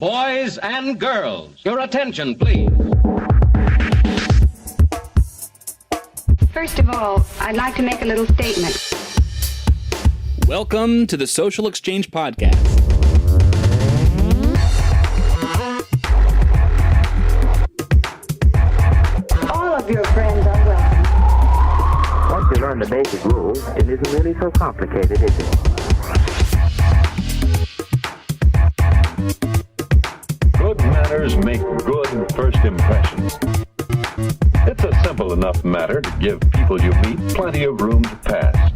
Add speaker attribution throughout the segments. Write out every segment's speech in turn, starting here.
Speaker 1: Boys and girls, your attention, please.
Speaker 2: First of all, I'd like to make a little statement.
Speaker 3: Welcome to the Social Exchange Podcast.
Speaker 2: All of your friends are welcome.
Speaker 4: Once you learn the basic rules, it isn't really so complicated, is it?
Speaker 5: Good manners make good first impressions. It's a simple enough matter to give people you meet plenty of room to pass.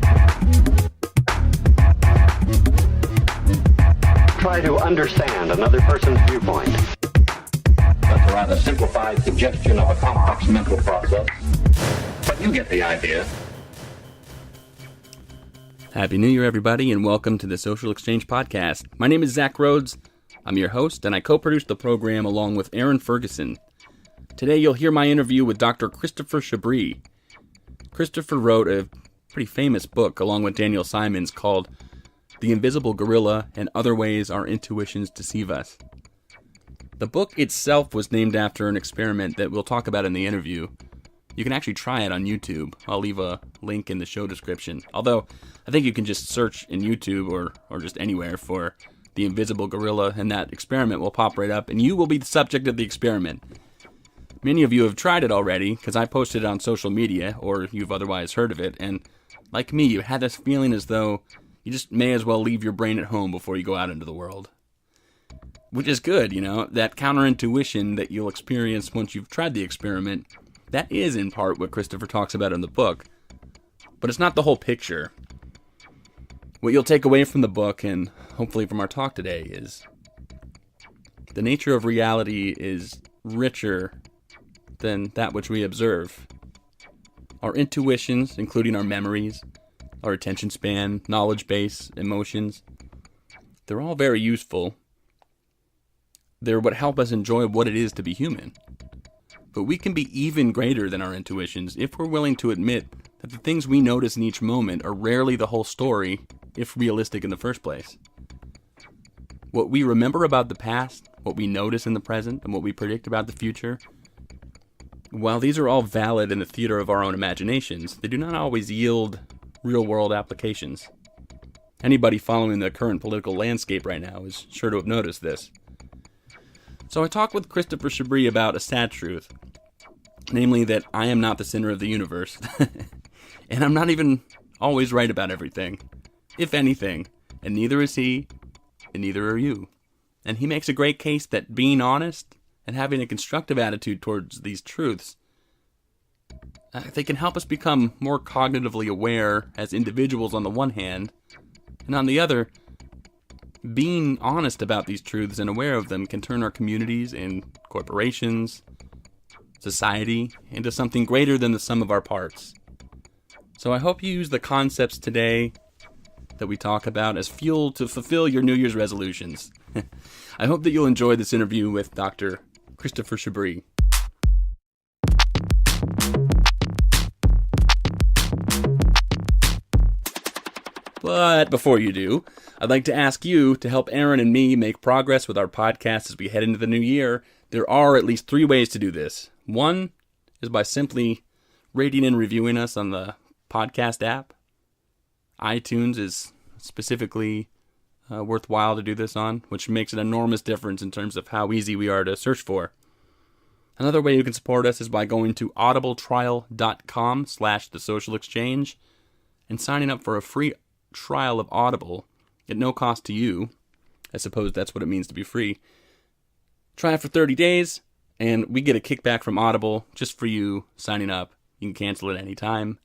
Speaker 1: Try to understand another person's viewpoint. That's a rather simplified suggestion of a complex mental process, but you get the idea.
Speaker 3: Happy New Year, everybody, and welcome to the Social Exchange Podcast. My name is Zach Rhodes. I'm your host, and I co-produce the program along with Aaron Ferguson. Today, you'll hear my interview with Dr. Christopher Chabris. Christopher wrote a pretty famous book, along with Daniel Simons, called The Invisible Gorilla and Other Ways Our Intuitions Deceive Us. The book itself was named after an experiment that we'll talk about in the interview. You can actually try it on YouTube. I'll leave a link in the show description. Although, I think you can just search in YouTube or just anywhere for The Invisible Gorilla, and that experiment will pop right up, and you will be the subject of the experiment. Many of you have tried it already, because I posted it on social media, or you've otherwise heard of it, and like me, you had this feeling as though you just may as well leave your brain at home before you go out into the world. Which is good, you know, that counterintuition that you'll experience once you've tried the experiment, that is in part what Christopher talks about in the book. But it's not the whole picture. What you'll take away from the book, and hopefully from our talk today, is the nature of reality is richer than that which we observe. Our intuitions, including our memories, our attention span, knowledge base, emotions, they're all very useful. They're what help us enjoy what it is to be human. But we can be even greater than our intuitions if we're willing to admit that the things we notice in each moment are rarely the whole story, if realistic in the first place. What we remember about the past, what we notice in the present, and what we predict about the future, while these are all valid in the theater of our own imaginations, they do not always yield real-world applications. Anybody following the current political landscape right now is sure to have noticed this. So I talked with Christopher Chabris about a sad truth, namely that I am not the center of the universe, and I'm not even always right about everything, if anything, and neither is he, and neither are you. And he makes a great case that being honest and having a constructive attitude towards these truths, they can help us become more cognitively aware as individuals on the one hand, and on the other, being honest about these truths and aware of them can turn our communities and corporations, society, into something greater than the sum of our parts. So I hope you use the concepts today that we talk about as fuel to fulfill your New Year's resolutions. I hope that you'll enjoy this interview with Dr. Christopher Chabris. But before you do, I'd like to ask you to help Aaron and me make progress with our podcast as we head into the new year. There are at least 3 ways to do this. One is by simply rating and reviewing us on the podcast app. iTunes is specifically worthwhile to do this on, which makes an enormous difference in terms of how easy we are to search for. Another way you can support us is by going to audibletrial.com/thesocialexchange and signing up for a free trial of Audible at no cost to you. I suppose that's what it means to be free. Try it for 30 days, and we get a kickback from Audible just for you signing up. You can cancel at any time.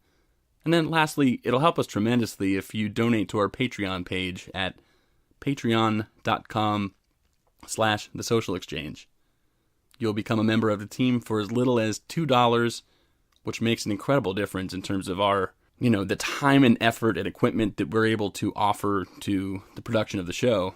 Speaker 3: And then lastly, it'll help us tremendously if you donate to our Patreon page at patreon.com/thesocialexchange. You'll become a member of the team for as little as $2, which makes an incredible difference in terms of our, the time and effort and equipment that we're able to offer to the production of the show.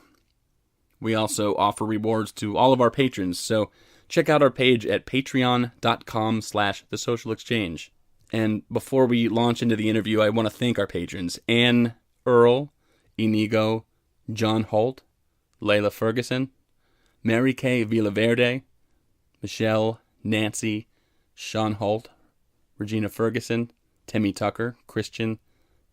Speaker 3: We also offer rewards to all of our patrons, so check out our page at patreon.com/thesocialexchange. And before we launch into the interview, I want to thank our patrons: Anne Earl, Inigo, John Holt, Layla Ferguson, Mary Kay Villaverde, Michelle, Nancy, Sean Holt, Regina Ferguson, Timmy Tucker, Christian,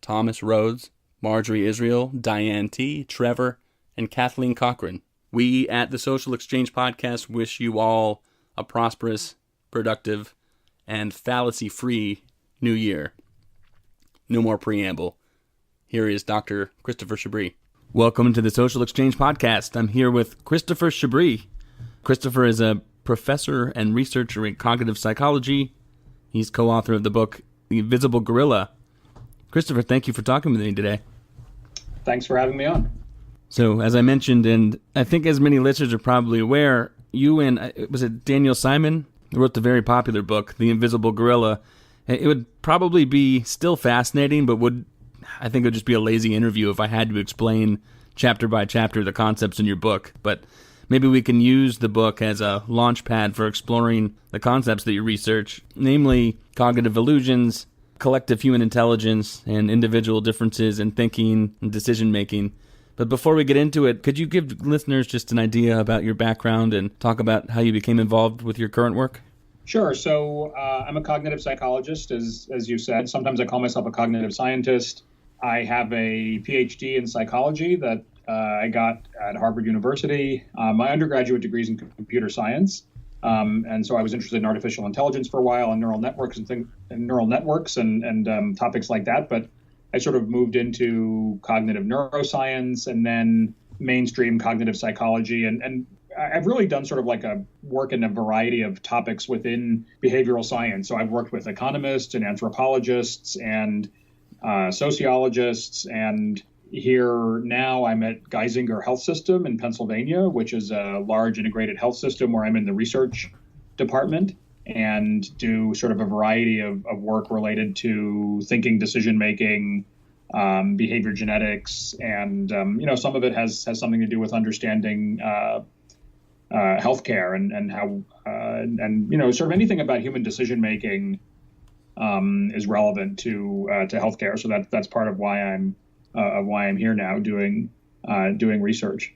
Speaker 3: Thomas Rhodes, Marjorie Israel, Diane T., Trevor, and Kathleen Cochran. We at the Social Exchange Podcast wish you all a prosperous, productive, and fallacy-free new year. No more preamble. Here is Dr. Christopher Chabris. Welcome to the Social Exchange Podcast. I'm here with Christopher Chabris. Christopher is a professor and researcher in cognitive psychology. He's co-author of the book, The Invisible Gorilla. Christopher, thank you for talking with me today.
Speaker 6: Thanks for having me on.
Speaker 3: So, as I mentioned, and I think as many listeners are probably aware, you and, was it Daniel Simon, wrote the very popular book, The Invisible Gorilla. It would probably be still fascinating, but I think it would just be a lazy interview if I had to explain chapter by chapter the concepts in your book. But maybe we can use the book as a launch pad for exploring the concepts that you research, namely cognitive illusions, collective human intelligence, and individual differences in thinking and decision-making. But before we get into it, could you give listeners just an idea about your background and talk about how you became involved with your current work?
Speaker 6: Sure. So I'm a cognitive psychologist, as you said. Sometimes I call myself a cognitive scientist. I have a Ph.D. in psychology that I got at Harvard University. My undergraduate degree is in computer science. And so I was interested in artificial intelligence for a while and neural networks and topics like that. But I sort of moved into cognitive neuroscience and then mainstream cognitive psychology. And I've really done sort of like a work in a variety of topics within behavioral science. So I've worked with economists and anthropologists and sociologists. And here now I'm at Geisinger Health System in Pennsylvania, which is a large integrated health system where I'm in the research department and do sort of a variety of work related to thinking, decision-making, behavior genetics, and, some of it has something to do with understanding healthcare and how, sort of anything about human decision-making is relevant to healthcare. So that's part of why I'm here now doing research.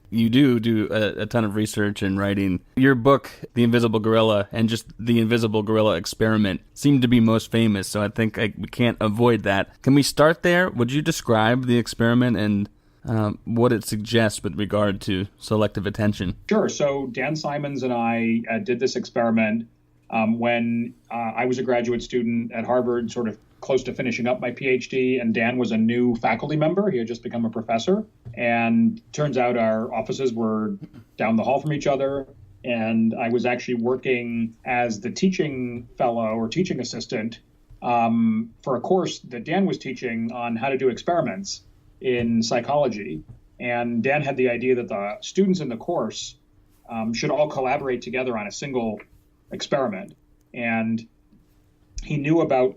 Speaker 3: You do a ton of research and writing. Your book, The Invisible Gorilla, and just The Invisible Gorilla Experiment seem to be most famous, so I think we can't avoid that. Can we start there? Would you describe the experiment and what it suggests with regard to selective attention?
Speaker 6: Sure. So Dan Simons and I did this experiment when I was a graduate student at Harvard, sort of close to finishing up my PhD, and Dan was a new faculty member. He had just become a professor. And turns out our offices were down the hall from each other. And I was actually working as the teaching fellow or teaching assistant for a course that Dan was teaching on how to do experiments in psychology. And Dan had the idea that the students in the course should all collaborate together on a single experiment. And he knew about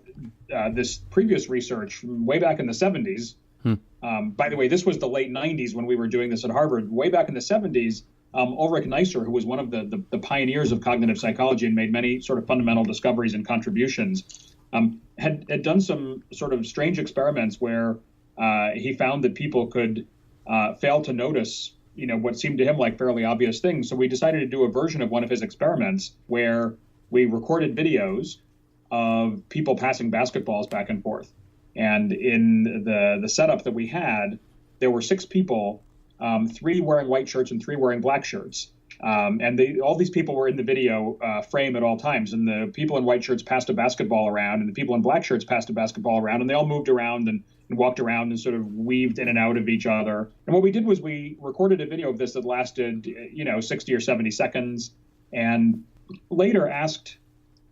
Speaker 6: this previous research from way back in the 70s. By the way, this was the late 90s when we were doing this at Harvard. Way back in the 70s, Ulrich Neisser, who was one of the pioneers of cognitive psychology and made many sort of fundamental discoveries and contributions, had done some sort of strange experiments where he found that people could fail to notice, what seemed to him like fairly obvious things. So we decided to do a version of one of his experiments where we recorded videos of people passing basketballs back and forth. And in the setup that we had, there were 6 people, 3 wearing white shirts and 3 wearing black shirts. And all these people were in the video frame at all times. And the people in white shirts passed a basketball around, and the people in black shirts passed a basketball around, and they all moved around and walked around and sort of weaved in and out of each other. And what we did was we recorded a video of this that lasted, 60 or 70 seconds, and later asked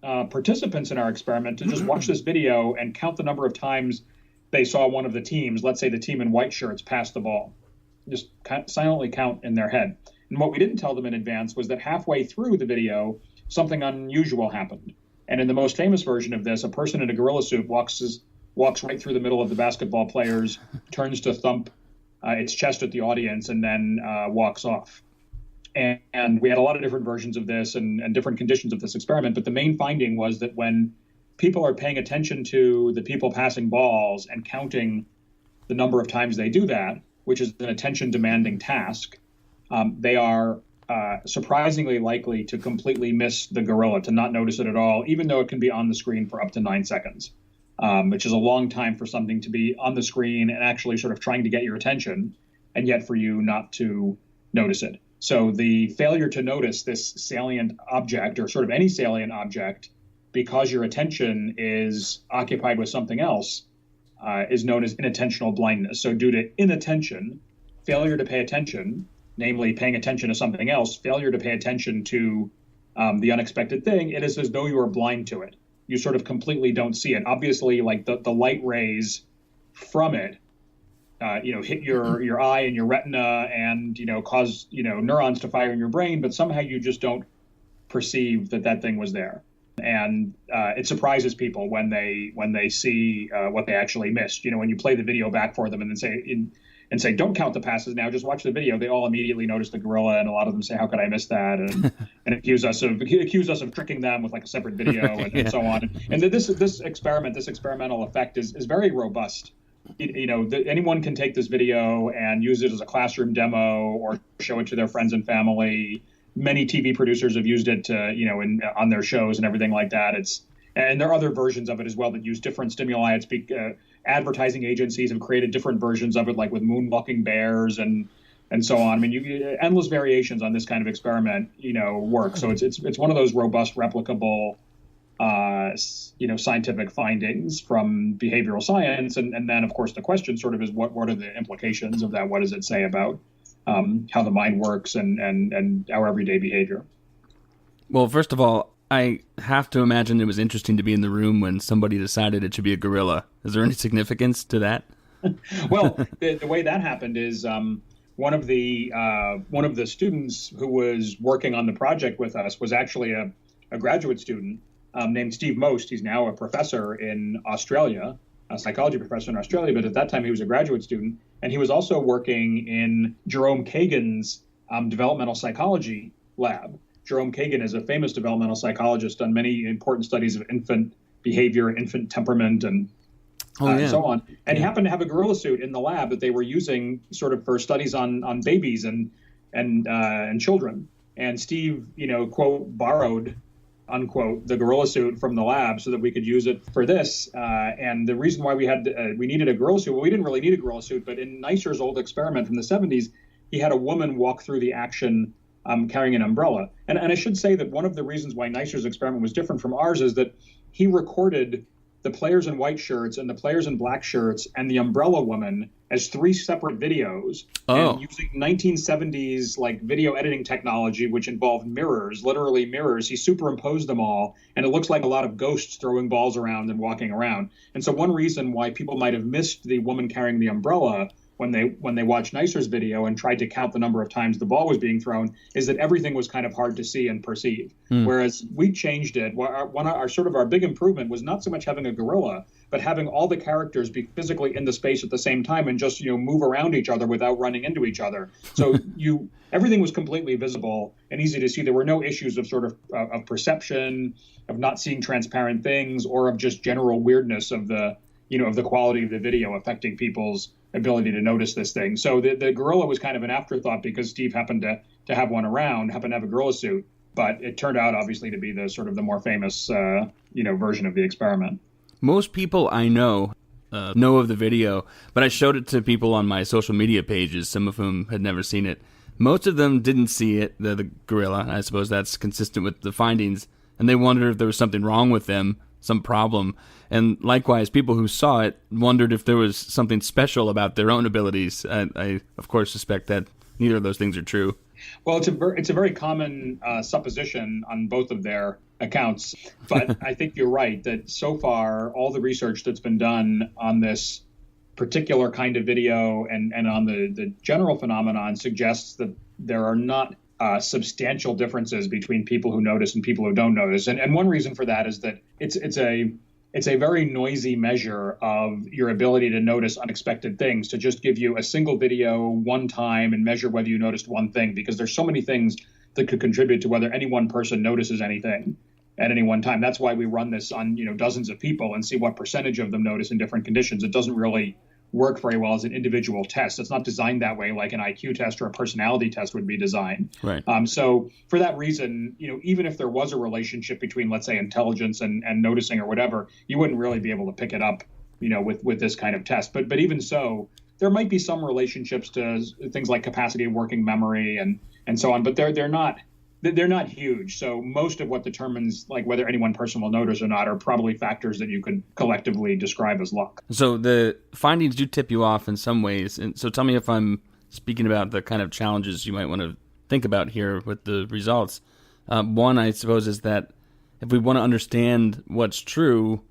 Speaker 6: participants in our experiment to just watch this video and count the number of times they saw one of the teams, let's say the team in white shirts, pass the ball. Just silently count in their head. And what we didn't tell them in advance was that halfway through the video, something unusual happened. And in the most famous version of this, a person in a gorilla suit walks right through the middle of the basketball players, turns to thump its chest at the audience, and then walks off. And we had a lot of different versions of this and different conditions of this experiment. But the main finding was that when people are paying attention to the people passing balls and counting the number of times they do that, which is an attention-demanding task, they are surprisingly likely to completely miss the gorilla, to not notice it at all, even though it can be on the screen for up to 9 seconds, which is a long time for something to be on the screen and actually sort of trying to get your attention, and yet for you not to notice it. So the failure to notice this salient object, or sort of any salient object, because your attention is occupied with something else, is known as inattentional blindness. So due to inattention, failure to pay attention, namely paying attention to something else, failure to pay attention to the unexpected thing, it is as though you are blind to it. You sort of completely don't see it. Obviously, like the light rays from it, hit your eye and your retina and, cause, neurons to fire in your brain, but somehow you just don't perceive that thing was there. And it surprises people when they see what they actually missed. When you play the video back for them and then say, don't count the passes now, just watch the video, they all immediately notice the gorilla, and a lot of them say, how could I miss that? And accuse us of tricking them with like a separate video and so on. And this experimental effect is very robust. Anyone can take this video and use it as a classroom demo or show it to their friends and family. Many TV producers have used it to, on their shows and everything like that. And there are other versions of it as well that use different stimuli. Advertising agencies have created different versions of it, like with moonwalking bears and so on. I mean, endless variations on this kind of experiment, work. So it's one of those robust, replicable, scientific findings from behavioral science. And then, of course, the question sort of is what are the implications of that? What does it say about how the mind works and our everyday behavior?
Speaker 3: Well, first of all, I have to imagine it was interesting to be in the room when somebody decided it should be a gorilla. Is there any significance to that?
Speaker 6: Well, the way that happened is one of the students who was working on the project with us was actually a graduate student named Steve Most. He's now a professor in Australia, a psychology professor in Australia, but at that time he was a graduate student. And he was also working in Jerome Kagan's developmental psychology lab. Jerome Kagan is a famous developmental psychologist, done many important studies of infant behavior, infant temperament, and so on. And he happened to have a gorilla suit in the lab that they were using sort of for studies on babies and children. And Steve, quote, borrowed, unquote, the gorilla suit from the lab so that we could use it for this. And the reason why we needed a gorilla suit, well, we didn't really need a gorilla suit, but in Neisser's old experiment from the 70s, he had a woman walk through the action carrying an umbrella. And I should say that one of the reasons why Neisser's experiment was different from ours is that he recorded the players in white shirts and the players in black shirts and the umbrella woman as 3 separate videos. And using 1970s like video editing technology, which involved mirrors, literally mirrors, he superimposed them all, and it looks like a lot of ghosts throwing balls around and walking around. And so one reason why people might have missed the woman carrying the umbrella when they watched Neisser's video and tried to count the number of times the ball was being thrown is that everything was kind of hard to see and perceive. Whereas we changed it. Our big improvement was not so much having a gorilla, but having all the characters be physically in the space at the same time and just move around each other without running into each other. So everything was completely visible and easy to see. There were no issues of sort of perception, of not seeing transparent things, or of just general weirdness of the quality of the video affecting people's ability to notice this thing. So the gorilla was kind of an afterthought because Steve happened to have one around, happened to have a gorilla suit, but it turned out obviously to be the sort of the more famous, version of the experiment.
Speaker 3: Most people I know of the video, but I showed it to people on my social media pages, some of whom had never seen it. Most of them didn't see it, the gorilla. I suppose that's consistent with the findings, and they wondered if there was something wrong with them, some problem. And likewise, people who saw it wondered if there was something special about their own abilities. I of course, suspect that neither of those things are true.
Speaker 6: Well, it's a very common supposition on both of their accounts. But I think you're right that so far, all the research that's been done on this particular kind of video and on the general phenomenon suggests that there are not substantial differences between people who notice and people who don't notice. And one reason for that is that it's a very noisy measure of your ability to notice unexpected things, to just give you a single video one time and measure whether you noticed one thing, because there's so many things that could contribute to whether any one person notices anything at any one time. That's why we run this on dozens of people and see what percentage of them notice in different conditions. It doesn't really work very well as an individual test. It's not designed that way like an IQ test or a personality test would be designed.
Speaker 3: Right.
Speaker 6: So for that reason, even if there was a relationship between, let's say, intelligence and noticing or whatever, you wouldn't really be able to pick it up, with this kind of test. But even so, there might be some relationships to things like capacity of working memory and so on, but they're not huge. So most of what determines like whether any one person will notice or not are probably factors that you could collectively describe as luck.
Speaker 3: So the findings do tip you off in some ways. And so tell me if I'm speaking about the kind of challenges you might want to think about here with the results. One, I suppose, is that if we want to understand what's true,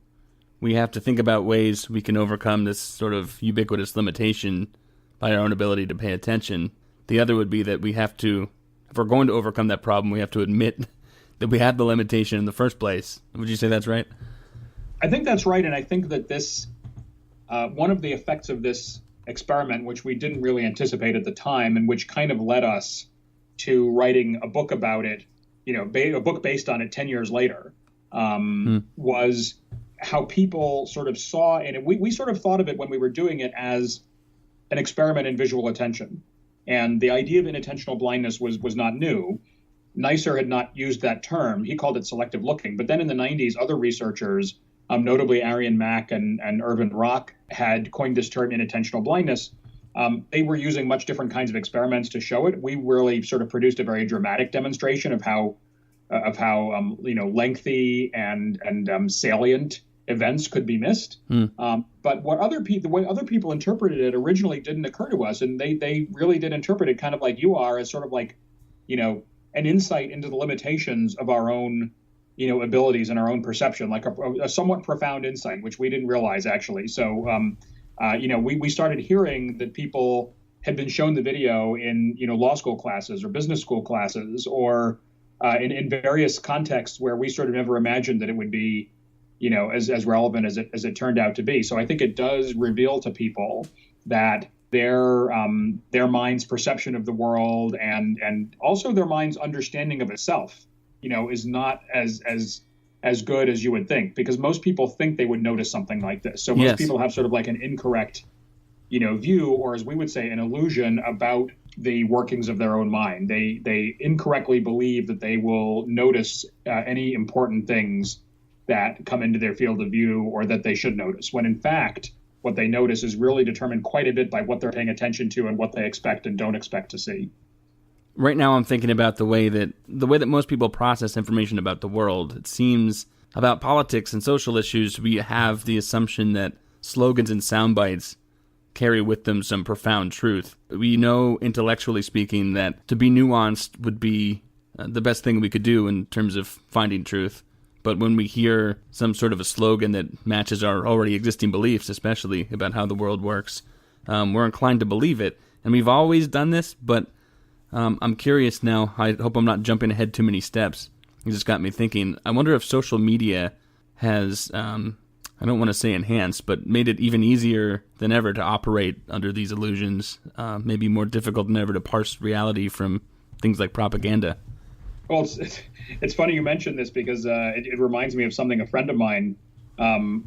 Speaker 3: we have to think about ways we can overcome this sort of ubiquitous limitation by our own ability to pay attention. The other would be that we have to, if we're going to overcome that problem, we have to admit that we have the limitation in the first place. Would you say that's right?
Speaker 6: I think that's right. And I think that this, one of the effects of this experiment, which we didn't really anticipate at the time, and which kind of led us to writing a book about it, a book based on it 10 years later, was how people sort of saw, and we sort of thought of it when we were doing it as an experiment in visual attention. And the idea of inattentional blindness was not new. Neisser had not used that term. He called it selective looking. But then in the 90s, other researchers, notably Arian Mack and Irvin Rock, had coined this term inattentional blindness. They were using much different kinds of experiments to show it. We really sort of produced a very dramatic demonstration of how lengthy and salient events could be missed. But the way other people interpreted it originally didn't occur to us. And they really did interpret it kind of like you are, as sort of like, an insight into the limitations of our own, abilities and our own perception, like a somewhat profound insight, which we didn't realize actually. So, we started hearing that people had been shown the video in, law school classes or business school classes or in various contexts where we sort of never imagined that it would be, as relevant as it turned out to be. So I think it does reveal to people that their mind's perception of the world and also their mind's understanding of itself, is not as good as you would think, because most people think they would notice something like this. So most people have sort of like an incorrect, view, or as we would say, an illusion about the workings of their own mind. They incorrectly believe that they will notice any important things that come into their field of view or that they should notice, when in fact, what they notice is really determined quite a bit by what they're paying attention to and what they expect and don't expect to see.
Speaker 3: Right now I'm thinking about the way that most people process information about the world. It seems about politics and social issues, we have the assumption that slogans and sound bites carry with them some profound truth. We know, intellectually speaking, that to be nuanced would be the best thing we could do in terms of finding truth. But when we hear some sort of a slogan that matches our already existing beliefs, especially about how the world works, we're inclined to believe it. And we've always done this, but I'm curious now. I hope I'm not jumping ahead too many steps. It just got me thinking. I wonder if social media has, I don't want to say enhanced, but made it even easier than ever to operate under these illusions, maybe more difficult than ever to parse reality from things like propaganda.
Speaker 6: Well, it's funny you mentioned this because it reminds me of something a friend of mine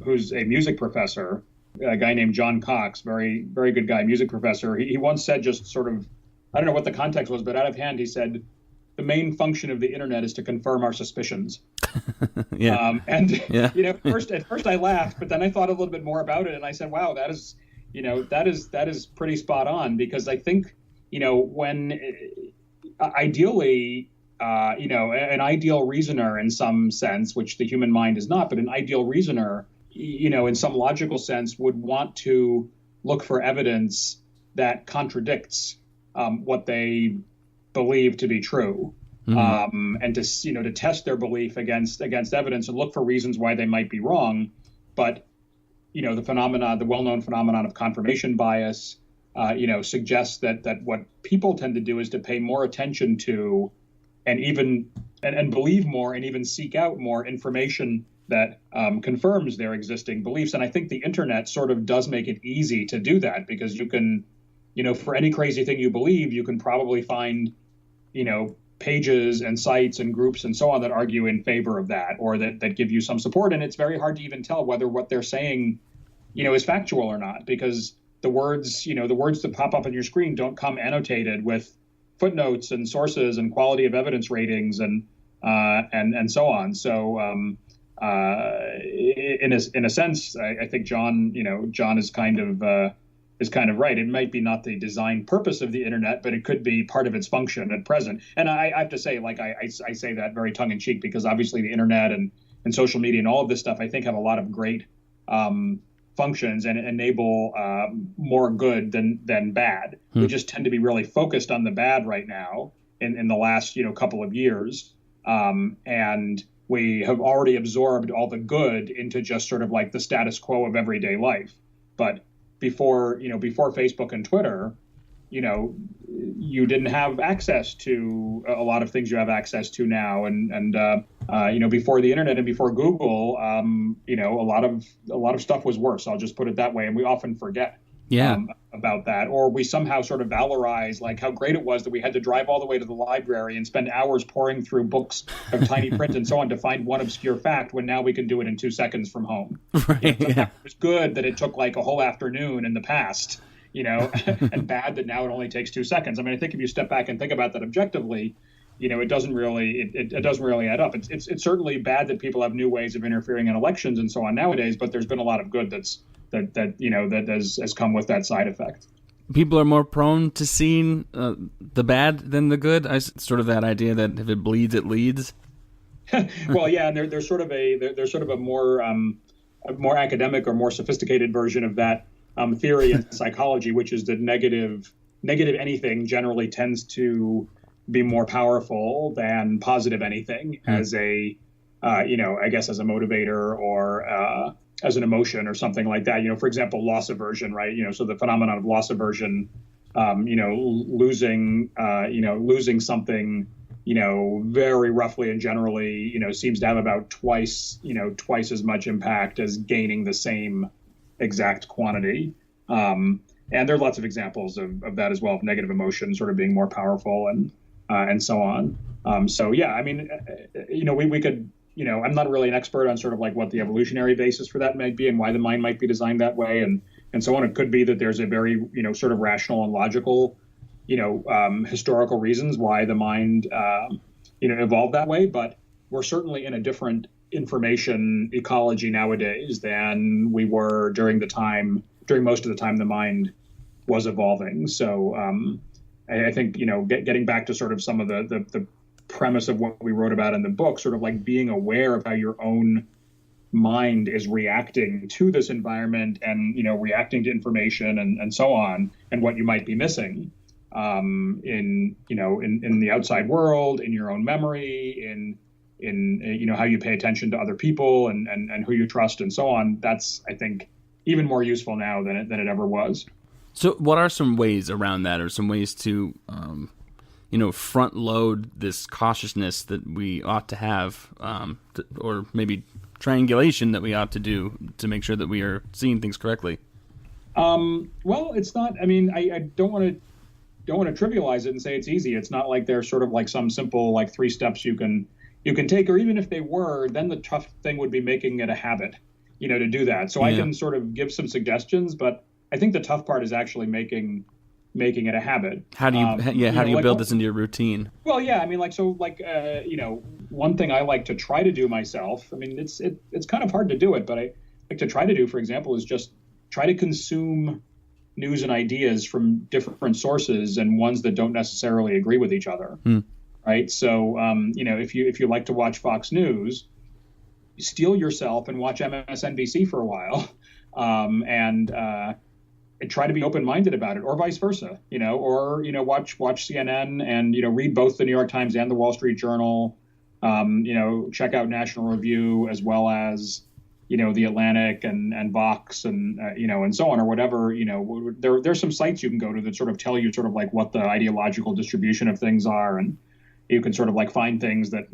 Speaker 6: who's a music professor, a guy named John Cox, very, very good guy, music professor. He once said, just sort of, I don't know what the context was, but out of hand, he said, the main function of the internet is to confirm our suspicions. At first I laughed, but then I thought a little bit more about it, and I said, wow, that is pretty spot on, because I think, when ideally, an ideal reasoner in some sense, which the human mind is not, but an ideal reasoner, in some logical sense, would want to look for evidence that contradicts what they believe to be true, and to test their belief against evidence and look for reasons why they might be wrong. But the well-known phenomenon of confirmation bias, suggests that what people tend to do is to pay more attention to and believe more and even seek out more information that confirms their existing beliefs. And I think the internet sort of does make it easy to do that, because you can, for any crazy thing you believe, you can probably find, pages and sites and groups and so on that argue in favor of that, or that give you some support. And it's very hard to even tell whether what they're saying, is factual or not, because the words that pop up on your screen don't come annotated with footnotes and sources and quality of evidence ratings and so on. So in a sense, I think John is kind of right. It might be not the design purpose of the internet, but it could be part of its function at present. And I have to say, like, I say that very tongue in cheek, because obviously the internet and social media and all of this stuff, I think, have a lot of great functions and enable more good than bad. We just tend to be really focused on the bad right now in the last couple of years, and we have already absorbed all the good into just sort of like the status quo of everyday life. But before Facebook and Twitter, you didn't have access to a lot of things you have access to now, and before the internet and before Google, a lot of stuff was worse. I'll just put it that way, and we often forget about that, or we somehow sort of valorize like how great it was that we had to drive all the way to the library and spend hours pouring through books of tiny print and so on to find one obscure fact, when now we can do it in 2 seconds from home.
Speaker 3: Right.
Speaker 6: It was good that it took like a whole afternoon in the past, and bad that now it only takes 2 seconds. I mean, I think if you step back and think about that objectively, it doesn't really add up. It's certainly bad that people have new ways of interfering in elections and so on nowadays, but there's been a lot of good that has come with that side effect.
Speaker 3: People are more prone to seeing the bad than the good. Sort of that idea that if it bleeds, it leads.
Speaker 6: Well, yeah, and there's sort of a more academic or more sophisticated version of that theory in psychology, which is that negative anything generally tends to be more powerful than positive anything as a I guess as a motivator or as an emotion or something like that. For example, loss aversion, right? So the phenomenon of loss aversion, losing something, very roughly and generally, seems to have about twice as much impact as gaining the same exact quantity. And there are lots of examples of that as well, of negative emotions sort of being more powerful and so on. So yeah, I mean, we could. I'm not really an expert on sort of like what the evolutionary basis for that might be and why the mind might be designed that way and so on. It could be that there's a very, sort of rational and logical, historical reasons why the mind, evolved that way. But we're certainly in a different information ecology nowadays than we were during most of the time the mind was evolving. So I think, getting back to sort of some of the premise of what we wrote about in the book, sort of like being aware of how your own mind is reacting to this environment and, reacting to information and so on, and what you might be missing in the outside world, in your own memory, in how you pay attention to other people and who you trust and so on. That's, I think, even more useful now than it ever was.
Speaker 3: So what are some ways around that, or some ways to front load this cautiousness that we ought to have, or maybe triangulation that we ought to do to make sure that we are seeing things correctly?
Speaker 6: Well, it's not. I mean, I don't want to trivialize it and say it's easy. It's not like there's sort of like some simple like 3 steps you can take, or even if they were, then the tough thing would be making it a habit, to do that. So I can sort of give some suggestions, but I think the tough part is actually making it a habit. How do you build this into your routine? Well, yeah, I mean, one thing I like to try to do myself, I mean, it's kind of hard to do it, but I like to try to do, for example, is just try to consume news and ideas from different sources and ones that don't necessarily agree with each other. Right. So, if you like to watch Fox News, steel yourself and watch MSNBC for a while, and try to be open-minded about it, or vice versa, or watch CNN and read both the New York Times and the Wall Street Journal, check out National Review as well as the Atlantic and Vox and so on, or whatever. There's some sites you can go to that sort of tell you sort of like what the ideological distribution of things are, and you can sort of like find things that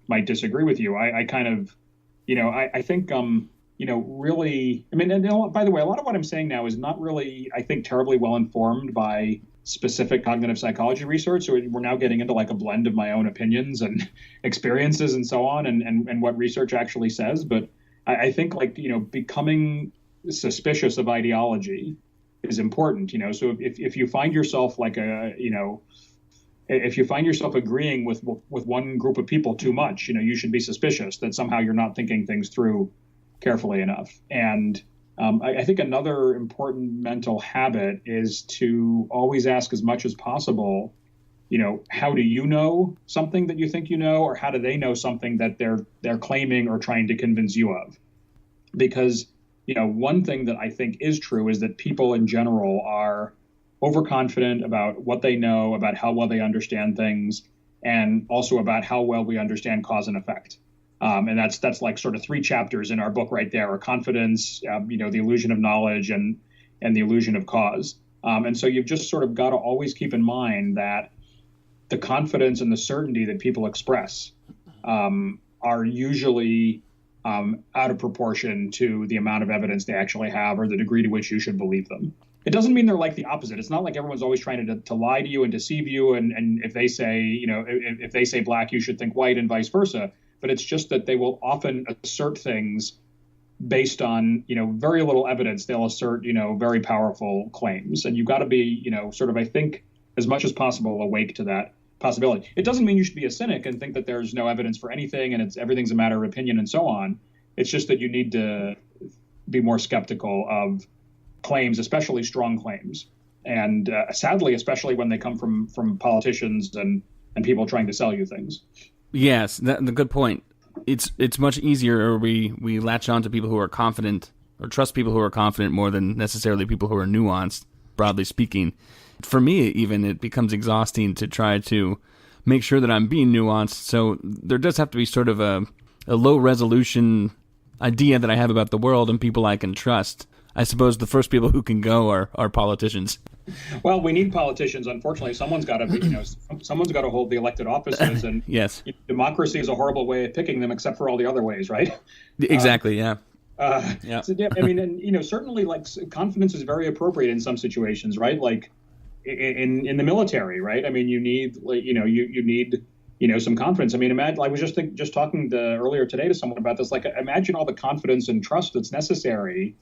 Speaker 6: might disagree with you. I kind of I think really, I mean, and by the way, a lot of what I'm saying now is not really, I think, terribly well informed by specific cognitive psychology research. So we're now getting into like a blend of my own opinions and experiences and so on, and what research actually says. But I think becoming suspicious of ideology is important. So if you find yourself if you find yourself agreeing with one group of people too much, you should be suspicious that somehow you're not thinking things through carefully enough. And I think another important mental habit is to always ask as much as possible, how do you know something that you think you know, or how do they know something that they're claiming or trying to convince you of? Because, one thing that I think is true is that people in general are overconfident about what they know, about how well they understand things, and also about how well we understand cause and effect. And that's like sort of 3 chapters in our book right there: are confidence, the illusion of knowledge, and the illusion of cause. And so you've just sort of got to always keep in mind that the confidence and the certainty that people express are usually out of proportion to the amount of evidence they actually have, or the degree to which you should believe them. It doesn't mean they're like the opposite. It's not like everyone's always trying to lie to you and deceive you. And if they say, if they say black, you should think white, and vice versa. But it's just that they will often assert things based on, very little evidence. They'll assert, very powerful claims. And you've got to be, sort of, I think, as much as possible awake to that possibility. It doesn't mean you should be a cynic and think that there's no evidence for anything and everything's a matter of opinion and so on. It's just that you need to be more skeptical of claims, especially strong claims. And sadly, especially when they come from politicians and people trying to sell you things.
Speaker 3: Yes, the good point. It's much easier, or we latch on to people who are confident, or trust people who are confident more than necessarily people who are nuanced, broadly speaking. For me, even, it becomes exhausting to try to make sure that I'm being nuanced. So there does have to be sort of a low-resolution idea that I have about the world and people I can trust. I suppose the first people who can go are politicians.
Speaker 6: Well, we need politicians. Unfortunately, someone's got to, someone's got to hold the elected offices, and
Speaker 3: yes,
Speaker 6: democracy is a horrible way of picking them, except for all the other ways, right?
Speaker 3: Exactly. Yeah.
Speaker 6: Yeah. So, I mean, and certainly, like, confidence is very appropriate in some situations, right? Like in the military, right? I mean, you need, you need some confidence. I mean, imagine. I was just talking earlier today to someone about this. Like, imagine all the confidence and trust that's necessary,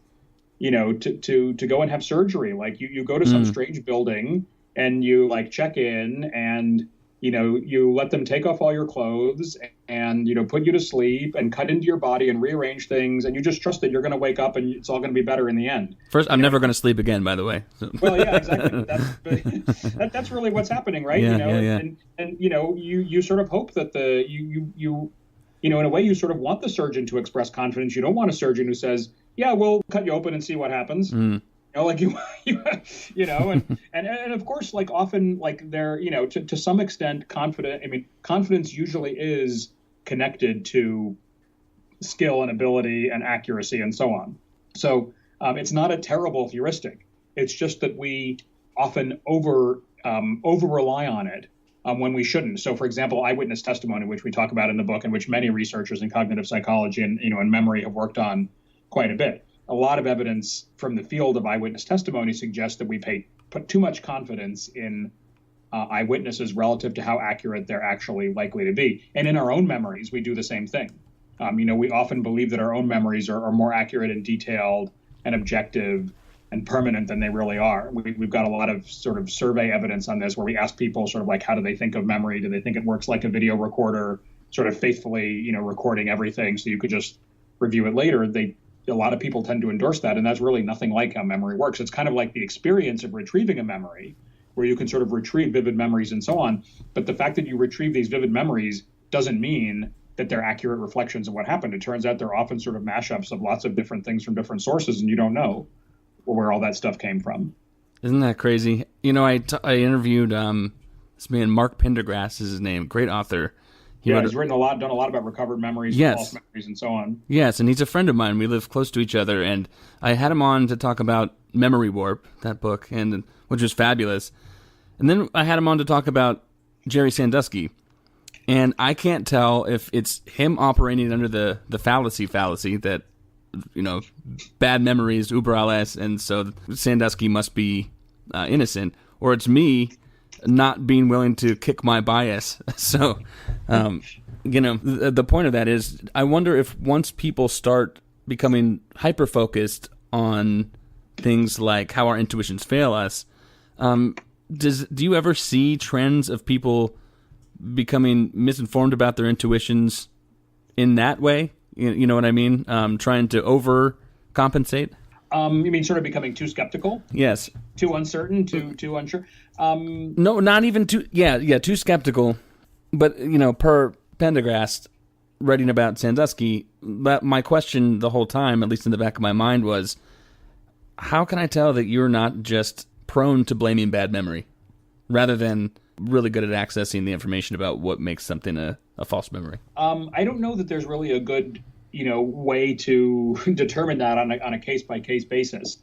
Speaker 6: to go and have surgery. Like you go to some strange building and you check in and, you let them take off all your clothes and, put you to sleep and cut into your body and rearrange things. And you just trust that you're going to wake up and it's all going to be better in the end.
Speaker 3: First, I'm never going to sleep again, by the way. So.
Speaker 6: Well, yeah, exactly. That's really what's happening, right?
Speaker 3: Yeah.
Speaker 6: And you sort of hope that in a way you sort of want the surgeon to express confidence. You don't want a surgeon who says, yeah, we'll cut you open and see what happens. And of course, often, they're, to some extent, confident. I mean, confidence usually is connected to skill and ability and accuracy and so on. So it's not a terrible heuristic. It's just that we often over rely on it when we shouldn't. So, for example, eyewitness testimony, which we talk about in the book, and which many researchers in cognitive psychology and and memory have worked on quite a bit. A lot of evidence from the field of eyewitness testimony suggests that we put too much confidence in eyewitnesses relative to how accurate they're actually likely to be. And in our own memories, we do the same thing. We often believe that our own memories are more accurate and detailed and objective and permanent than they really are. We've got a lot of sort of survey evidence on this, where we ask people sort of how do they think of memory? Do they think it works like a video recorder, sort of faithfully, recording everything so you could just review it later? A lot of people tend to endorse that, and that's really nothing like how memory works. It's kind of like the experience of retrieving a memory, where you can sort of retrieve vivid memories and so on. But the fact that you retrieve these vivid memories doesn't mean that they're accurate reflections of what happened. It turns out they're often sort of mashups of lots of different things from different sources, and you don't know where all that stuff came from.
Speaker 3: Isn't that crazy? I interviewed this man, Mark Pendergrass is his name, great author.
Speaker 6: He's done a lot about recovered memories, false memories, and so on.
Speaker 3: Yes, and he's a friend of mine. We live close to each other, and I had him on to talk about Memory Warp, that book, and which was fabulous. And then I had him on to talk about Jerry Sandusky, and I can't tell if it's him operating under the fallacy that, bad memories, uber alles, and so Sandusky must be innocent, or it's me not being willing to kick my bias. So, the point of that is, I wonder if once people start becoming hyper-focused on things like How Our Intuitions Fail Us, do you ever see trends of people becoming misinformed about their intuitions in that way? You know what I mean? Trying to overcompensate?
Speaker 6: You mean sort of becoming too skeptical?
Speaker 3: Yes.
Speaker 6: Too uncertain? Too unsure?
Speaker 3: No, not even too... Yeah, too skeptical. But, per Pendergast, writing about Sandusky, my question the whole time, at least in the back of my mind, was, how can I tell that you're not just prone to blaming bad memory, rather than really good at accessing the information about what makes something a false memory?
Speaker 6: I don't know that there's really a good, way to determine that on a case-by-case basis.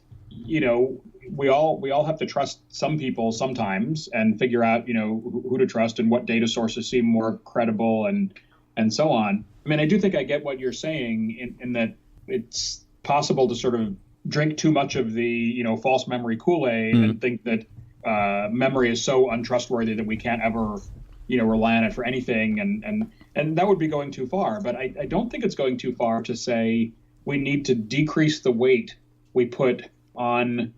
Speaker 6: We all have to trust some people sometimes and figure out, who to trust and what data sources seem more credible and so on. I mean, I do think I get what you're saying in that it's possible to sort of drink too much of the, false memory Kool-Aid and think that memory is so untrustworthy that we can't ever, rely on it for anything. And that would be going too far. But I don't think it's going too far to say we need to decrease the weight we put on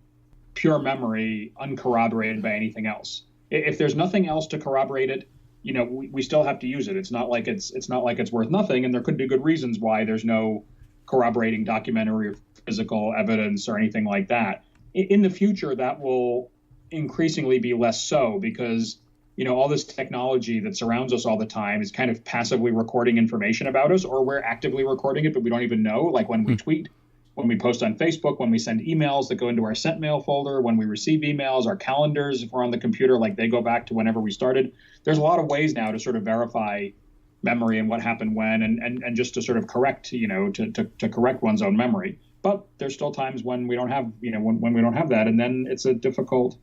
Speaker 6: pure memory uncorroborated by anything else. If there's nothing else to corroborate it, we still have to use it. It's not like it's worth nothing. And there could be good reasons why there's no corroborating documentary or physical evidence or anything like that. In the future, that will increasingly be less so because, all this technology that surrounds us all the time is kind of passively recording information about us, or we're actively recording it, but we don't even know, like when we tweet, when we post on Facebook, when we send emails that go into our sent mail folder, when we receive emails, our calendars, if we're on the computer, like they go back to whenever we started. There's a lot of ways now to sort of verify memory and what happened when, and just to sort of correct, to correct one's own memory. But there's still times when we don't have, when we don't have that. And then it's a difficult,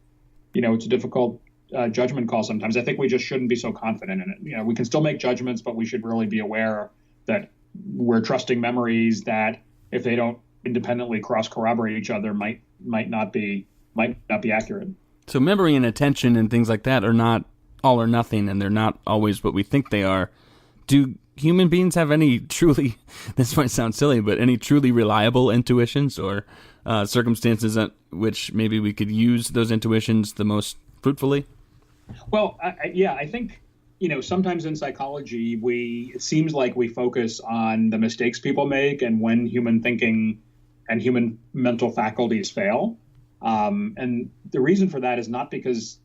Speaker 6: judgment call sometimes. I think we just shouldn't be so confident in it. We can still make judgments, but we should really be aware that we're trusting memories that if they don't independently cross-corroborate each other might not be accurate. So
Speaker 3: memory and attention and things like that are not all or nothing, and they're not always what we think they are. Do human beings have any truly, this might sound silly, but any truly reliable intuitions or circumstances at which maybe we could use those intuitions the most fruitfully?
Speaker 6: Well, I think, sometimes in psychology, it seems like we focus on the mistakes people make and when human thinking and human mental faculties fail. And the reason for that is not because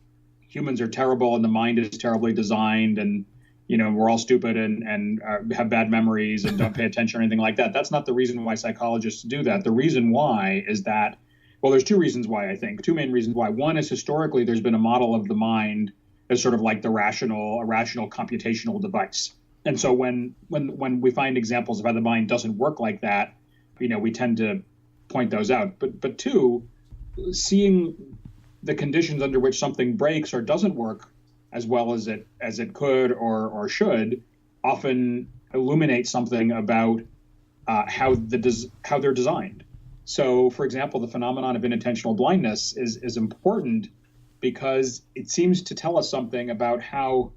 Speaker 6: humans are terrible and the mind is terribly designed and, we're all stupid and have bad memories and don't pay attention or anything like that. That's not the reason why psychologists do that. The reason why is that, well, there's two reasons why, I think. Two main reasons why. One is historically there's been a model of the mind as sort of like a rational computational device. And so when we find examples of how the mind doesn't work like that, we tend to point those out. But two, seeing the conditions under which something breaks or doesn't work as well as it could or should often illuminate something about how they're designed. So, for example, the phenomenon of inattentional blindness is important because it seems to tell us something about how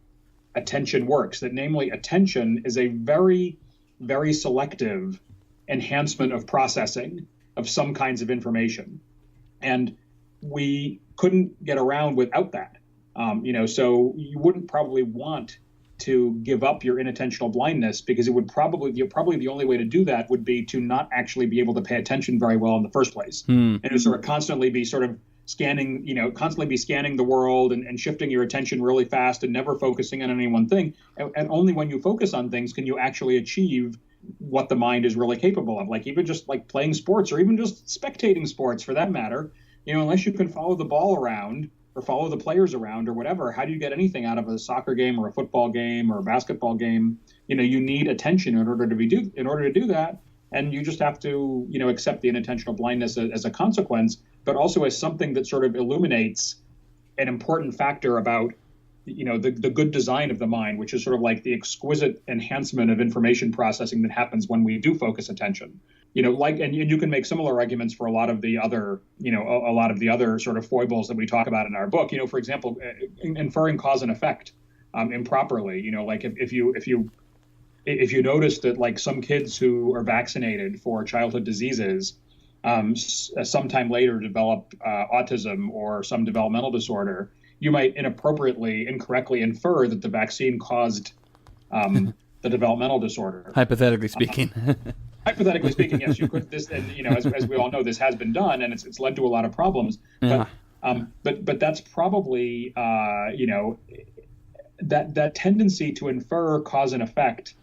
Speaker 6: attention works, that namely attention is a very, very selective enhancement of processing of some kinds of information. And we couldn't get around without that. So you wouldn't probably want to give up your inattentional blindness because it would probably the only way to do that would be to not actually be able to pay attention very well in the first place. And to sort of constantly be sort of scanning the world and shifting your attention really fast and never focusing on any one thing. And only when you focus on things can you actually achieve what the mind is really capable of, like even just like playing sports or even just spectating sports for that matter. Unless you can follow the ball around or follow the players around or whatever, how do you get anything out of a soccer game or a football game or a basketball game? You need attention in order to do that. And you just have to, accept the inattentional blindness as a consequence, but also as something that sort of illuminates an important factor about, the good design of the mind, which is sort of like the exquisite enhancement of information processing that happens when we do focus attention. And you can make similar arguments for a lot of the other, sort of foibles that we talk about in our book. For example, inferring cause and effect improperly. Like if you notice that like some kids who are vaccinated for childhood diseases sometime later develop autism or some developmental disorder, you might incorrectly infer that the vaccine caused the developmental disorder.
Speaker 3: Hypothetically speaking.
Speaker 6: Hypothetically speaking, yes, you could. This, and as we all know, this has been done, and it's led to a lot of problems.
Speaker 3: Yeah.
Speaker 6: But that's probably that tendency to infer cause and effect,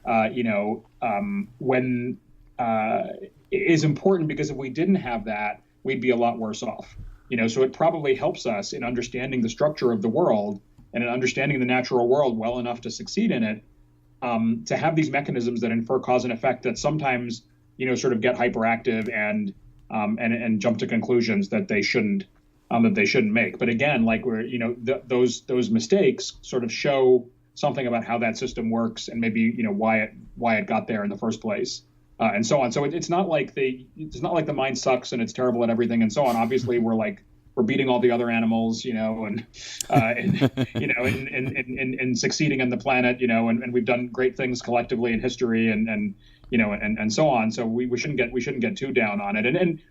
Speaker 6: when is important, because if we didn't have that, we'd be a lot worse off. So it probably helps us in understanding the structure of the world and in understanding the natural world well enough to succeed in it, to have these mechanisms that infer cause and effect that sometimes, sort of get hyperactive and jump to conclusions that they shouldn't make. But again, like those mistakes sort of show something about how that system works and maybe, why it got there in the first place. And so on. So it's not like the mind sucks and it's terrible at everything and so on. Obviously, we're beating all the other animals, and succeeding on the planet, and we've done great things collectively in history and so on. So we shouldn't get too down on it. And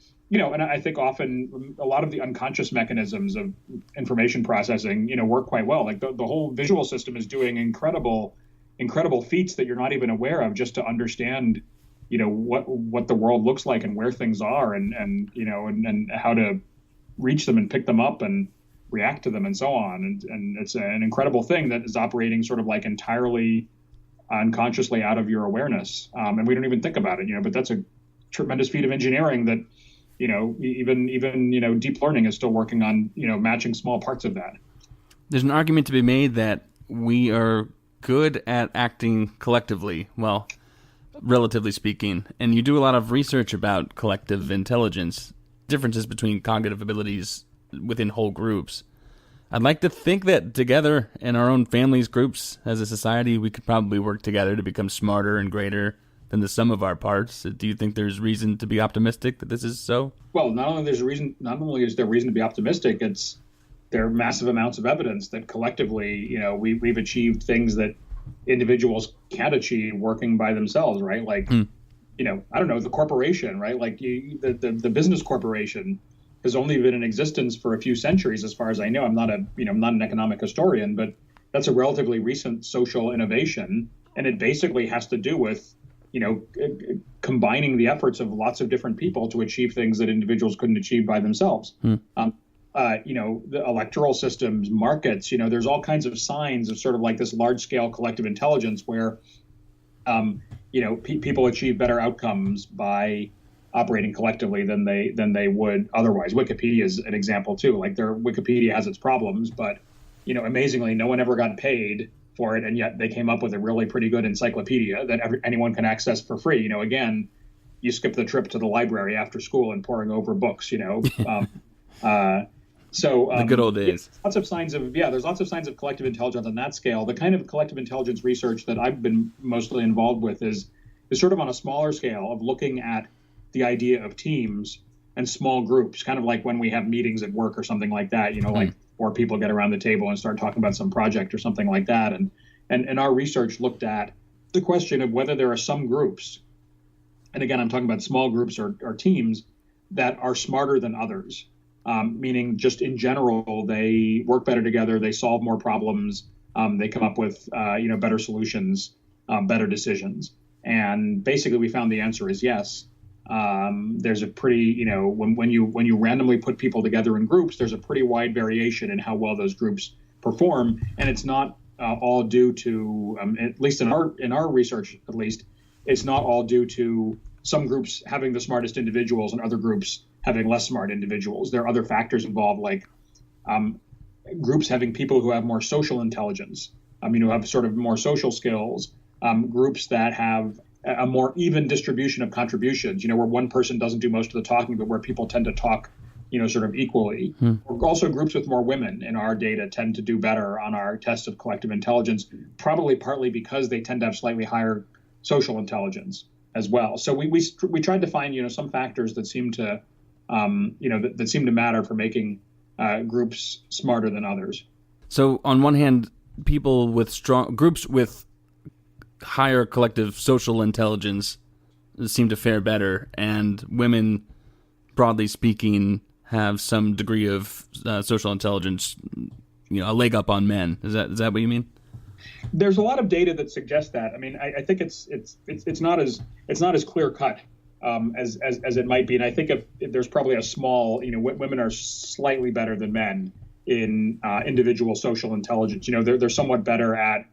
Speaker 6: I think often a lot of the unconscious mechanisms of information processing, work quite well. Like the whole visual system is doing incredible feats that you're not even aware of, just to understand what the world looks like and where things are and how to reach them and pick them up and react to them and so on. And it's an incredible thing that is operating sort of like entirely unconsciously out of your awareness. And we don't even think about it, but that's a tremendous feat of engineering that, even deep learning is still working on, matching small parts of that.
Speaker 3: There's an argument to be made that we are good at acting collectively. Well, relatively speaking, and you do a lot of research about collective intelligence, differences between cognitive abilities within whole groups. I'd like to think that together in our own families, groups, as a society, we could probably work together to become smarter and greater than the sum of our parts. Do you think there's reason to be optimistic that this is so?
Speaker 6: Well, not only is there reason to be optimistic, there are massive amounts of evidence that collectively, we've achieved things that individuals can't achieve working by themselves, right? Like, I don't know, the corporation, right? Like the business corporation has only been in existence for a few centuries, as far as I know. I'm not an economic historian, but that's a relatively recent social innovation, and it basically has to do with, combining the efforts of lots of different people to achieve things that individuals couldn't achieve by themselves. The electoral systems, markets, there's all kinds of signs of sort of like this large scale collective intelligence where, people achieve better outcomes by operating collectively than they would otherwise. Wikipedia is an example too. Like Wikipedia has its problems, but, amazingly, no one ever got paid for it. And yet they came up with a really pretty good encyclopedia that anyone can access for free. Again, you skip the trip to the library after school and poring over books, So
Speaker 3: the good old days.
Speaker 6: There's lots of signs of collective intelligence on that scale. The kind of collective intelligence research that I've been mostly involved with is sort of on a smaller scale of looking at the idea of teams and small groups, kind of like when we have meetings at work or something like that, like 4 people get around the table and start talking about some project or something like that. And our research looked at the question of whether there are some groups, and again, I'm talking about small groups or teams, that are smarter than others. Meaning just in general, they work better together, they solve more problems, they come up with better solutions, better decisions. And basically we found the answer is yes. There's a pretty, when you randomly put people together in groups, there's a pretty wide variation in how well those groups perform. And it's not all due to, at least in our research, at least, it's not all due to some groups having the smartest individuals and other groups having less smart individuals. There are other factors involved, like groups having people who have more social intelligence, who have sort of more social skills, groups that have a more even distribution of contributions, where one person doesn't do most of the talking, but where people tend to talk, sort of equally. Also groups with more women in our data tend to do better on our test of collective intelligence, probably partly because they tend to have slightly higher social intelligence as well. So we tried to find, some factors that seem to that seem to matter for making groups smarter than others.
Speaker 3: So on one hand, people with strong groups with higher collective social intelligence seem to fare better, and women broadly speaking, have some degree of social intelligence, a leg up on men. Is that what you mean?
Speaker 6: There's a lot of data that suggests that. I mean, I think it's not as clear cut as it might be, and I think if there's probably a small, women are slightly better than men in individual social intelligence. They're somewhat better at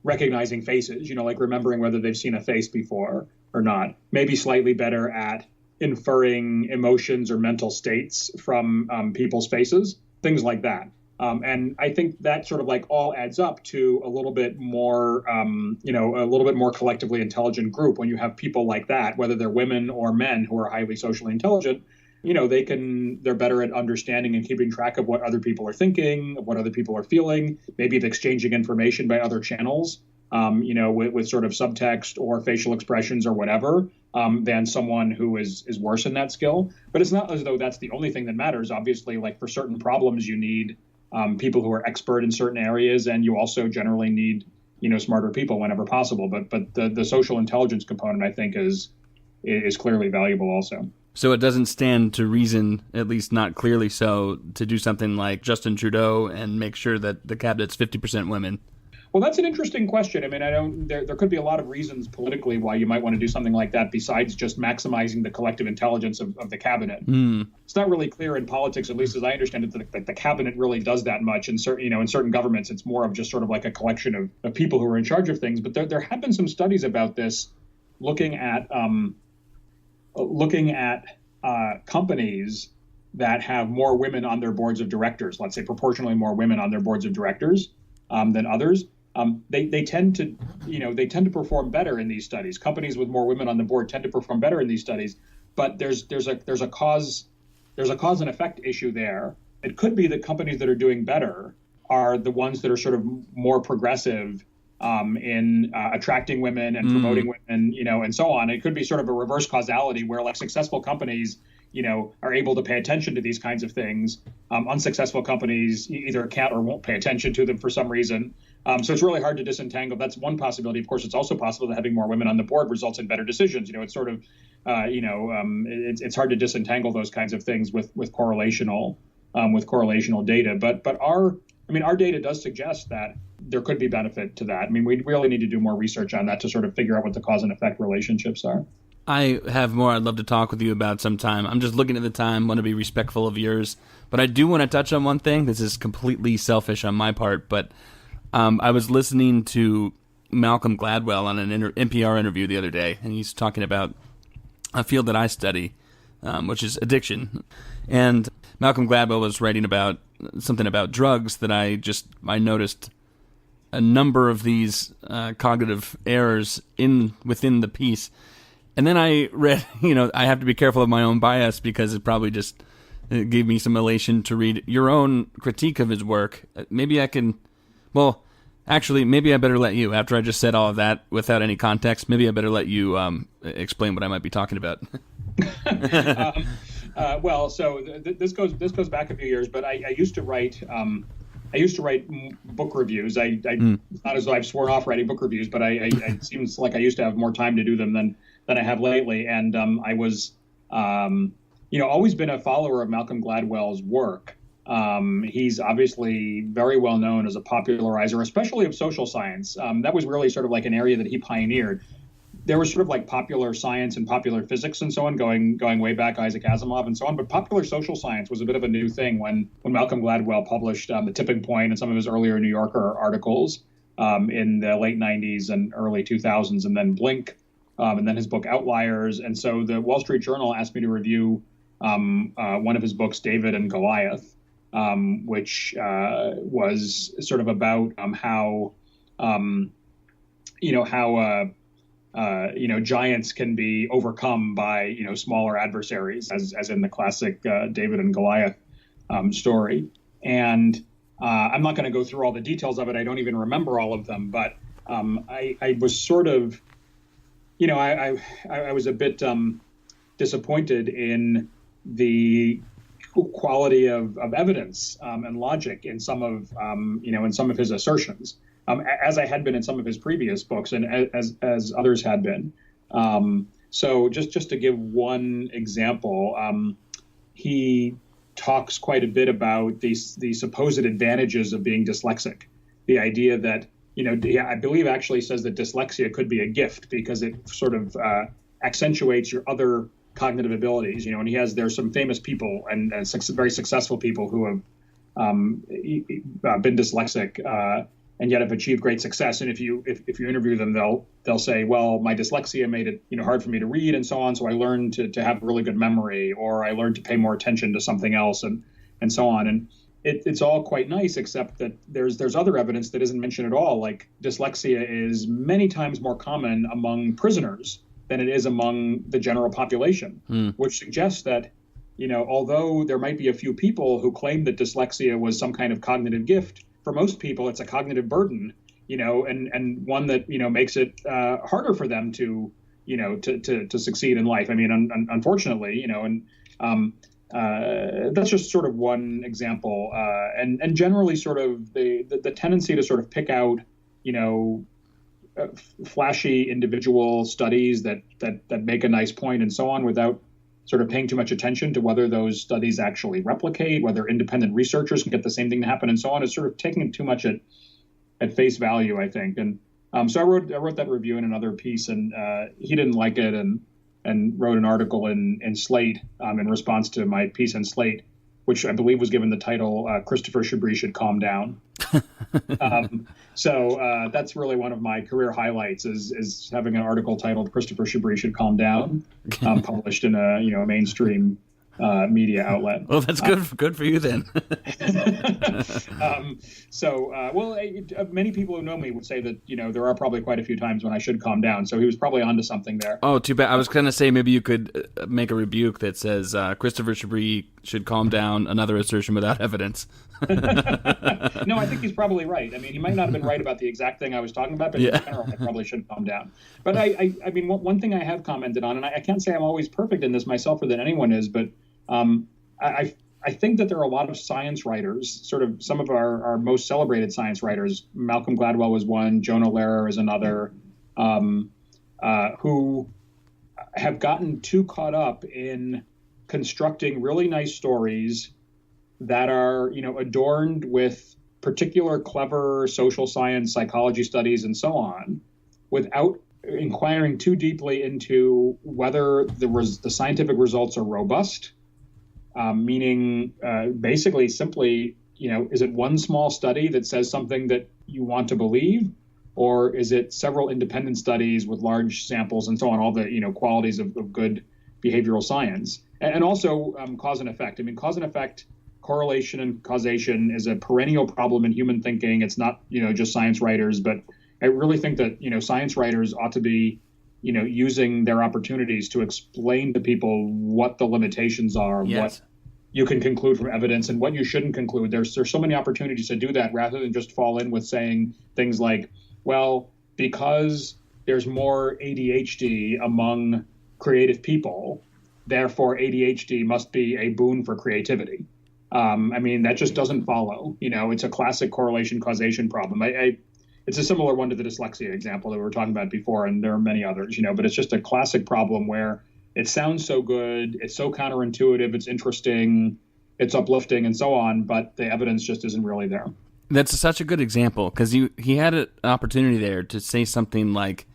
Speaker 6: recognizing faces, like remembering whether they've seen a face before or not. Maybe slightly better at inferring emotions or mental states from people's faces, things like that. And I think that sort of like all adds up to a little bit more, a little bit more collectively intelligent group. When you have people like that, whether they're women or men who are highly socially intelligent, they're better at understanding and keeping track of what other people are thinking, of what other people are feeling, maybe of exchanging information by other channels, with sort of subtext or facial expressions or whatever, than someone who is worse in that skill. But it's not as though that's the only thing that matters. Obviously, like for certain problems, you need people who are expert in certain areas, and you also generally need, smarter people whenever possible. But the social intelligence component, I think, is clearly valuable also.
Speaker 3: So it doesn't stand to reason, at least not clearly so, to do something like Justin Trudeau and make sure that the cabinet's 50% women.
Speaker 6: Well, that's an interesting question. I mean, there could be a lot of reasons politically why you might want to do something like that besides just maximizing the collective intelligence of the cabinet. It's not really clear in politics, at least as I understand it, that the cabinet really does that much. In certain governments, it's more of just sort of like a collection of people who are in charge of things. But there have been some studies about this, looking at companies that have more women on their boards of directors, let's say proportionally more women on their boards of directors than others. They tend to perform better in these studies. Companies with more women on the board tend to perform better in these studies, but there's a cause and effect issue there. It could be that companies that are doing better are the ones that are sort of more progressive in attracting women and promoting women, and so on. It could be sort of a reverse causality where like successful companies, are able to pay attention to these kinds of things. Unsuccessful companies either can't or won't pay attention to them for some reason. So it's really hard to disentangle. That's one possibility. Of course, it's also possible that having more women on the board results in better decisions. It's sort of, it's hard to disentangle those kinds of things with correlational data. But our data does suggest that there could be benefit to that. I mean, we really need to do more research on that to sort of figure out what the cause and effect relationships are.
Speaker 3: I have more I'd love to talk with you about sometime. I'm just looking at the time, want to be respectful of yours. But I do want to touch on one thing. This is completely selfish on my part, but I was listening to Malcolm Gladwell on an NPR interview the other day, and he's talking about a field that I study, which is addiction. And Malcolm Gladwell was writing about something about drugs that I noticed a number of these cognitive errors within the piece. And then I read, I have to be careful of my own bias because it probably just gave me some elation to read your own critique of his work. Maybe I can, maybe I better let you, after I just said all of that without any context, maybe I better let you explain what I might be talking about.
Speaker 6: This goes back a few years, but I used to write book reviews. Not as though I've sworn off writing book reviews, but it seems like I used to have more time to do them than I have lately. And I was, always been a follower of Malcolm Gladwell's work. He's obviously very well known as a popularizer, especially of social science. That was really sort of like an area that he pioneered. There was sort of like popular science and popular physics and so on, going way back, Isaac Asimov and so on. But popular social science was a bit of a new thing when Malcolm Gladwell published The Tipping Point and some of his earlier New Yorker articles in the late 90s and early 2000s, and then Blink, and then his book Outliers. And so the Wall Street Journal asked me to review one of his books, David and Goliath, which was sort of about how giants can be overcome by, smaller adversaries, as in the classic David and Goliath story. And I'm not going to go through all the details of it. I don't even remember all of them. But I was sort of, I was a bit disappointed in the quality of evidence and logic in some of his assertions. As I had been in some of his previous books, and as others had been. So just to give one example, he talks quite a bit about the supposed advantages of being dyslexic. The idea that, I believe actually says that dyslexia could be a gift because it sort of accentuates your other cognitive abilities, and there's some famous people and very successful people who have been dyslexic and yet have achieved great success. And if you interview them, they'll say, well, my dyslexia made it hard for me to read and so on, so I learned to have really good memory, or I learned to pay more attention to something else, and so on. And it's all quite nice, except that there's other evidence that isn't mentioned at all. Like dyslexia is many times more common among prisoners than it is among the general population, which suggests that, although there might be a few people who claim that dyslexia was some kind of cognitive gift, for most people it's a cognitive burden, and one that, makes it harder for them to succeed in life. I mean, unfortunately, that's just sort of one example, and generally sort of the tendency to sort of pick out, flashy individual studies that make a nice point and so on, without sort of paying too much attention to whether those studies actually replicate, whether independent researchers can get the same thing to happen and so on, is sort of taking it too much at face value, I think. And so I wrote that review in another piece, and he didn't like it, and wrote an article in Slate in response to my piece in Slate, which I believe was given the title Christopher Chabris Should Calm Down. So that's really one of my career highlights is having an article titled Christopher Chabris Should Calm Down, published in a mainstream media outlet.
Speaker 3: Well, that's good for you then.
Speaker 6: Many people who know me would say that, there are probably quite a few times when I should calm down. So he was probably onto something there.
Speaker 3: Oh, too bad. I was going to say maybe you could make a rebuke that says Christopher Chabris should calm down, another assertion without evidence.
Speaker 6: No, I think he's probably right. I mean, he might not have been right about the exact thing I was talking about, but in general, I probably should calm down. But I mean, one thing I have commented on, and I can't say I'm always perfect in this myself or that anyone is, but I think that there are a lot of science writers, sort of some of our most celebrated science writers. Malcolm Gladwell was one, Jonah Lehrer is another, who have gotten too caught up in constructing really nice stories that are, adorned with particular clever social science, psychology studies, and so on, without inquiring too deeply into whether the scientific results are robust. Meaning basically simply, is it one small study that says something that you want to believe, or is it several independent studies with large samples and so on, all the, qualities of good behavioral science, and also cause and effect. I mean, cause and effect, correlation and causation is a perennial problem in human thinking. It's not, just science writers, but I really think that, science writers ought to be, using their opportunities to explain to people what the limitations are, what you can conclude from evidence and what you shouldn't conclude. There's so many opportunities to do that, rather than just fall in with saying things like, well, because there's more ADHD among creative people, therefore ADHD must be a boon for creativity. I mean, that just doesn't follow. It's a classic correlation causation problem. It's a similar one to the dyslexia example that we were talking about before, and there are many others, but it's just a classic problem where it sounds so good, it's so counterintuitive, it's interesting, it's uplifting, and so on, but the evidence just isn't really there.
Speaker 3: That's such a good example, because he had an opportunity there to say something like,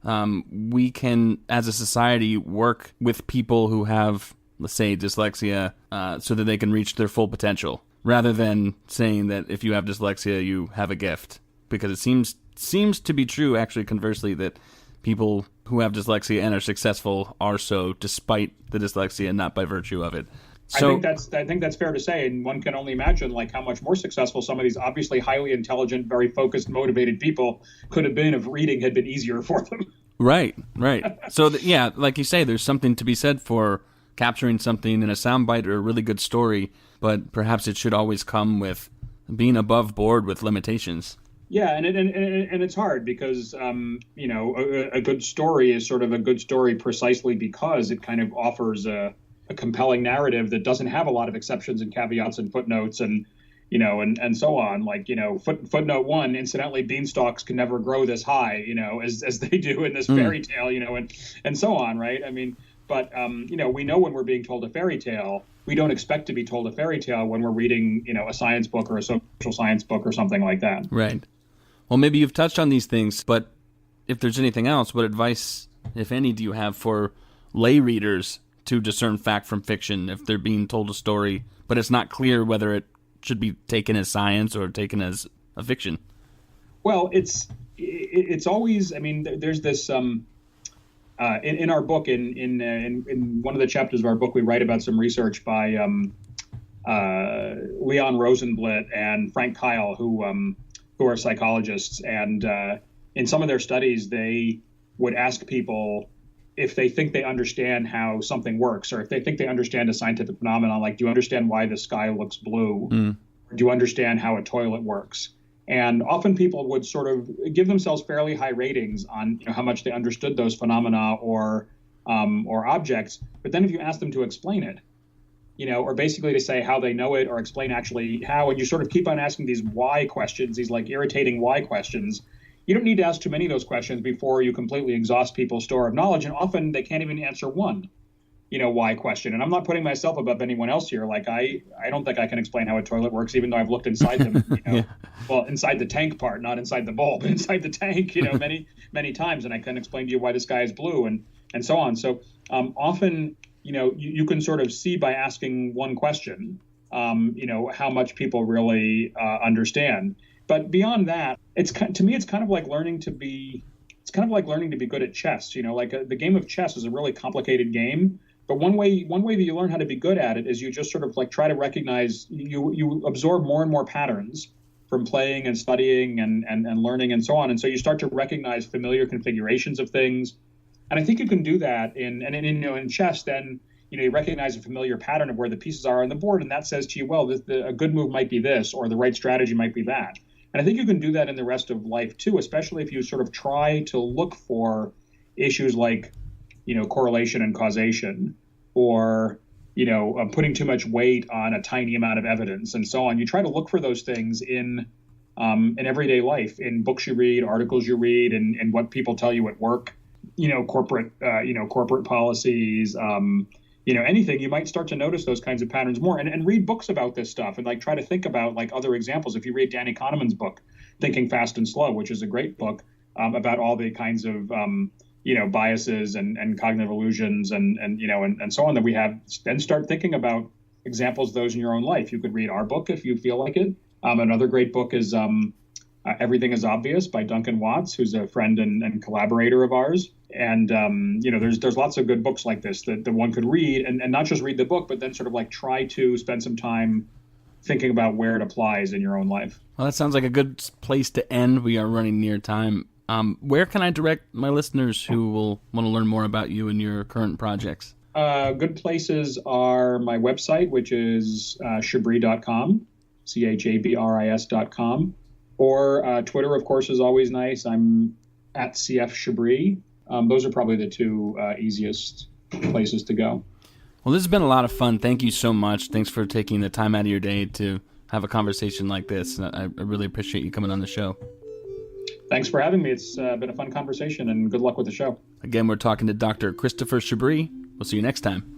Speaker 3: we can, as a society, work with people who have, let's say, dyslexia, so that they can reach their full potential, rather than saying that if you have dyslexia, you have a gift. Because it seems to be true, actually, conversely, that people who have dyslexia and are successful are so despite the dyslexia and not by virtue of it. So,
Speaker 6: I think that's fair to say, and one can only imagine how much more successful some of these obviously highly intelligent, very focused, motivated people could have been if reading had been easier for them. Right.
Speaker 3: So like you say, there's something to be said for capturing something in a soundbite or a really good story, but perhaps it should always come with being above board with limitations.
Speaker 6: Yeah, and it's hard because a good story is sort of a good story precisely because it kind of offers a compelling narrative that doesn't have a lot of exceptions and caveats and footnotes and so on. Like, footnote 1, incidentally, beanstalks can never grow this high, as they do in this fairy tale, and so on, right? I mean, but we know when we're being told a fairy tale, we don't expect to be told a fairy tale when we're reading, a science book or a social science book or something like that.
Speaker 3: Right. Well, maybe you've touched on these things, but if there's anything else, what advice, if any, do you have for lay readers to discern fact from fiction if they're being told a story, but it's not clear whether it should be taken as science or taken as a fiction?
Speaker 6: Well, it's always, there's this, in our book, in one of the chapters of our book, we write about some research by Leon Rosenblit and Frank Kyle, who are psychologists. And in some of their studies, they would ask people if they think they understand how something works, or if they think they understand a scientific phenomenon, like, do you understand why the sky looks blue? Or do you understand how a toilet works? And often people would sort of give themselves fairly high ratings on how much they understood those phenomena or objects. But then if you ask them to explain it, or basically to say how they know it or explain actually how, and you sort of keep on asking these why questions, these like irritating why questions, you don't need to ask too many of those questions before you completely exhaust people's store of knowledge. And often they can't even answer one, why question. And I'm not putting myself above anyone else here. Like, I don't think I can explain how a toilet works, even though I've looked inside them,
Speaker 3: Yeah.
Speaker 6: Well, inside the tank part, not inside the bowl, but inside the tank, many, many times. And I can explain to you why the sky is blue and so on. So often, you can sort of see by asking one question, how much people really understand. But beyond that, to me, it's kind of like learning to be good at chess. The game of chess is a really complicated game. But one way that you learn how to be good at it is you just sort of like try to recognize, you absorb more and more patterns from playing and studying and learning and so on. And so you start to recognize familiar configurations of things. And I think you can do that in chess. Then, you recognize a familiar pattern of where the pieces are on the board. And that says to you, well, a good move might be this, or the right strategy might be that. And I think you can do that in the rest of life too, especially if you sort of try to look for issues like, correlation and causation, or, putting too much weight on a tiny amount of evidence and so on. You try to look for those things in everyday life, in books you read, articles you read, and what people tell you at work, corporate policies, anything. You might start to notice those kinds of patterns more and read books about this stuff and like try to think about like other examples. If you read Danny Kahneman's book, Thinking Fast and Slow, which is a great book about all the kinds of, biases and cognitive illusions and so on that we have, then start thinking about examples of those in your own life. You could read our book if you feel like it. Another great book is Everything is Obvious by Duncan Watts, who's a friend and collaborator of ours. And, there's lots of good books like this that one could read and not just read the book, but then sort of like try to spend some time thinking about where it applies in your own life.
Speaker 3: Well, that sounds like a good place to end. We are running near time. Where can I direct my listeners who will want to learn more about you and your current projects?
Speaker 6: Good places are my website, which is Chabris.com, CHABRIS.com. Or Twitter, of course, is always nice. I'm at CF Chabris. Those are probably the two easiest places to go.
Speaker 3: Well, this has been a lot of fun. Thank you so much. Thanks for taking the time out of your day to have a conversation like this. I really appreciate you coming on the show.
Speaker 6: Thanks for having me. It's been a fun conversation, and good luck with the show.
Speaker 3: Again, we're talking to Dr. Christopher Chabris. We'll see you next time.